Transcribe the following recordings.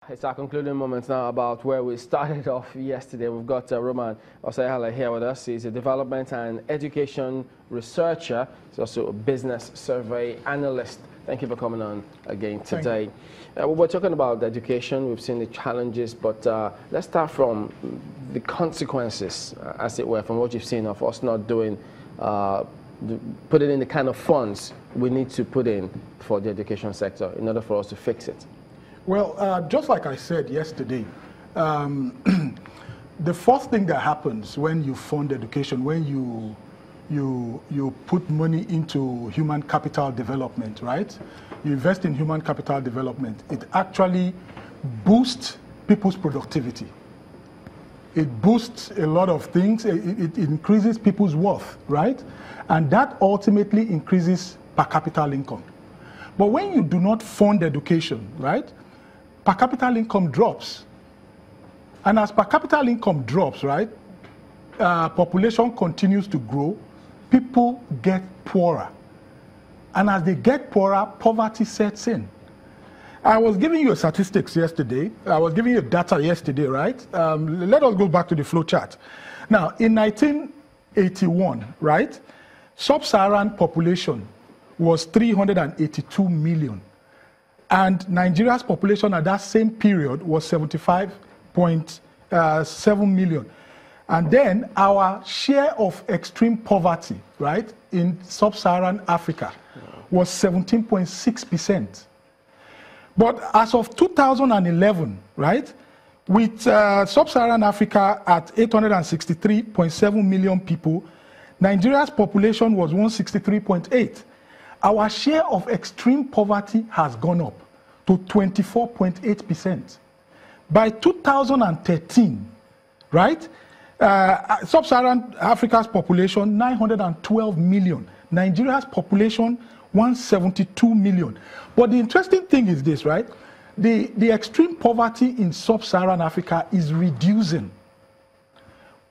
It's our concluding moments now about where we started off yesterday. We've got Roman Oseghale here with us. He's a development and education researcher. He's also a business survey analyst. Thank you for coming on again today. We're talking about education. We've seen the challenges, but let's start from the consequences, as it were, from what you've seen of us not doing, putting in the kind of funds we need to put in for the education sector in order for us to fix it. Well, just like I said yesterday, the first thing that happens when you fund education, when you put money into human capital development, right? You invest in human capital development, it actually boosts people's productivity. It boosts a lot of things. It increases people's worth, right? And that ultimately increases per capita income. But when you do not fund education, right, per capita income drops. And as per capita income drops, right, population continues to grow, people get poorer. And as they get poorer, poverty sets in. I was giving you statistics yesterday. I was giving you data yesterday, right? Let us go back to the flow chart. Now, in 1981, right, sub-Saharan population was 382 million. And Nigeria's population at that same period was 75.7 million. And then our share of extreme poverty, right, in sub-Saharan Africa was 17.6%. But as of 2011, right, with sub-Saharan Africa at 863.7 million people, Nigeria's population was 163.8. Our share of extreme poverty has gone up to 24.8%. By 2013, right, sub-Saharan Africa's population, 912 million. Nigeria's population, 172 million. But the interesting thing is this, right? The extreme poverty in sub-Saharan Africa is reducing.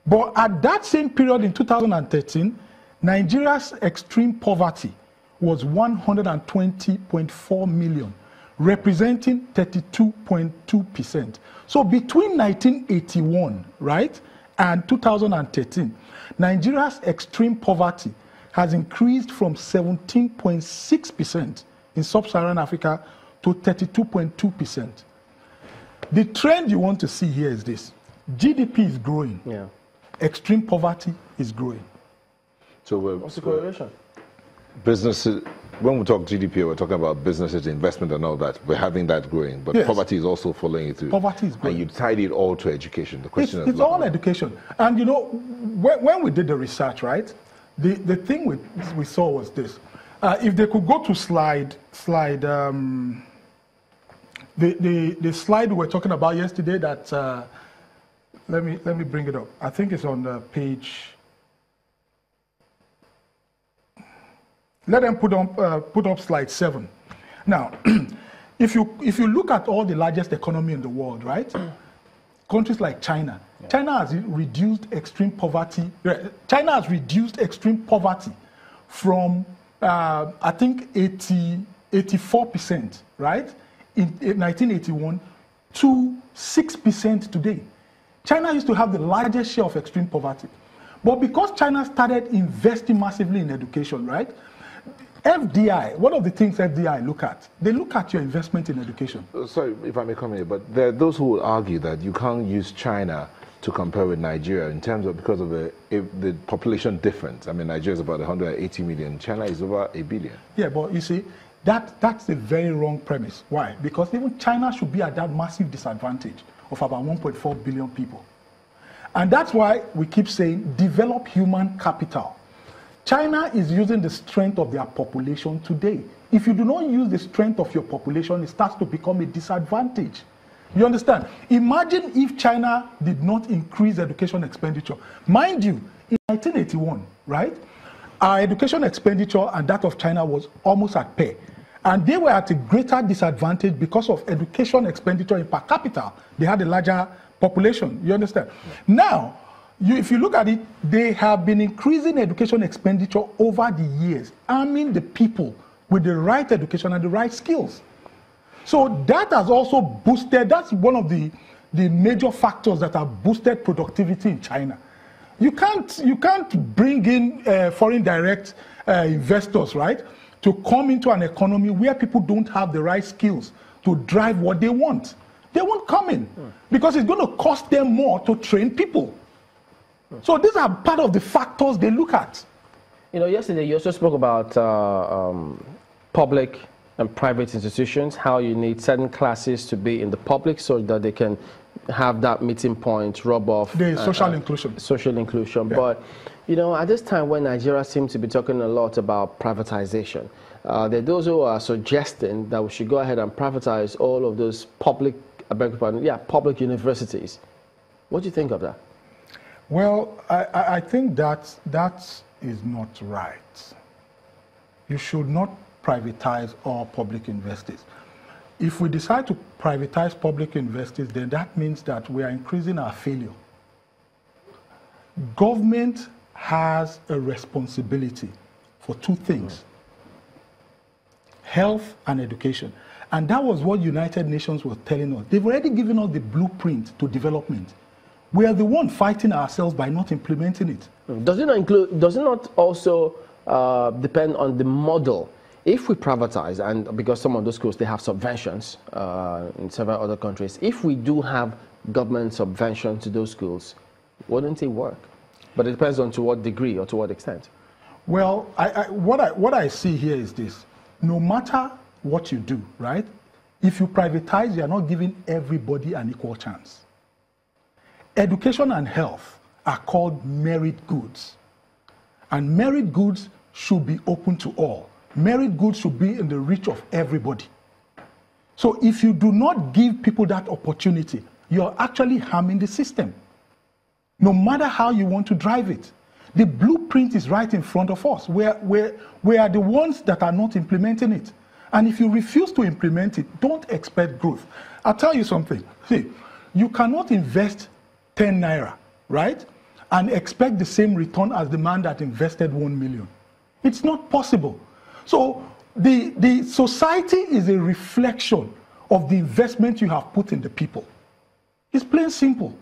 But at that same period in 2013, Nigeria's extreme poverty was 120.4 million, representing 32.2%. So between 1981, right, and 2013, Nigeria's extreme poverty has increased from 17.6% in sub-Saharan Africa to 32.2%. The trend you want to see here is this. GDP is growing. Yeah. Extreme poverty is growing. So what's the correlation? Businesses, when we talk GDP, we're talking about businesses, investment and all that. We're having that growing, but yes, poverty is also following it through. Poverty is growing. And you tied it all to education. The question it's all education. And you know, when we did the research, right, the thing we saw was this. If they could go to the slide we were talking about yesterday that, let me bring it up. I think it's on the page. Let them put up slide 7. Now, if you look at all the largest economy in the world, right? Countries like China. Yeah. China has reduced extreme poverty. China has reduced extreme poverty from I think 84%, right, in 1981 to 6% today. China used to have the largest share of extreme poverty, but because China started investing massively in education, right? FDI, one of the things FDI look at, they look at your investment in education. Sorry if I may come here, but there are those who will argue that you can't use China to compare with Nigeria in terms of, because of the population difference. I mean, Nigeria is about 180 million, China is over 1 billion. Yeah, but you see, that's a very wrong premise. Why? Because even China should be at that massive disadvantage of about 1.4 billion people. And that's why we keep saying, develop human capital. China is using the strength of their population today. If you do not use the strength of your population, it starts to become a disadvantage. You understand? Imagine if China did not increase education expenditure. Mind you, in 1981, right, our education expenditure and that of China was almost at pair. And they were at a greater disadvantage because of education expenditure in per capita. They had a larger population. You understand? Yeah. Now, if you look at it, they have been increasing education expenditure over the years, arming the people with the right education and the right skills. So that has also boosted, that's one of the major factors that have boosted productivity in China. You can't bring in foreign direct investors, right, to come into an economy where people don't have the right skills to drive what they want. They won't come in because it's going to cost them more to train people. So these are part of the factors they look at. You know, yesterday you also spoke about public and private institutions, how you need certain classes to be in the public so that they can have that meeting point, rub off. The social inclusion. Social inclusion. Yeah. But, you know, at this time when Nigeria seems to be talking a lot about privatization, there are those who are suggesting that we should go ahead and privatize all of those public, public universities. What do you think of that? Well, I think that is not right. You should not privatize all public universities. If we decide to privatize public universities, then that means that we are increasing our failure. Government has a responsibility for two things: health and education. And that was what United Nations was telling us. They've already given us the blueprint to development. We are the one fighting ourselves by not implementing it. Does it not also depend on the model? If we privatize, and because some of those schools, they have subventions in several other countries, if we do have government subvention to those schools, wouldn't it work? But it depends on to what degree or to what extent. Well, what I see here is this. No matter what you do, right? If you privatize, you are not giving everybody an equal chance. Education and health are called merit goods. And merit goods should be open to all. Merit goods should be in the reach of everybody. So if you do not give people that opportunity, you're actually harming the system, no matter how you want to drive it. The blueprint is right in front of us. We are the ones that are not implementing it. And if you refuse to implement it, don't expect growth. I'll tell you something. See, you cannot invest 10 naira, right, and expect the same return as the man that invested 1 million. It's not possible. So the society is a reflection of the investment you have put in the people. It's plain simple.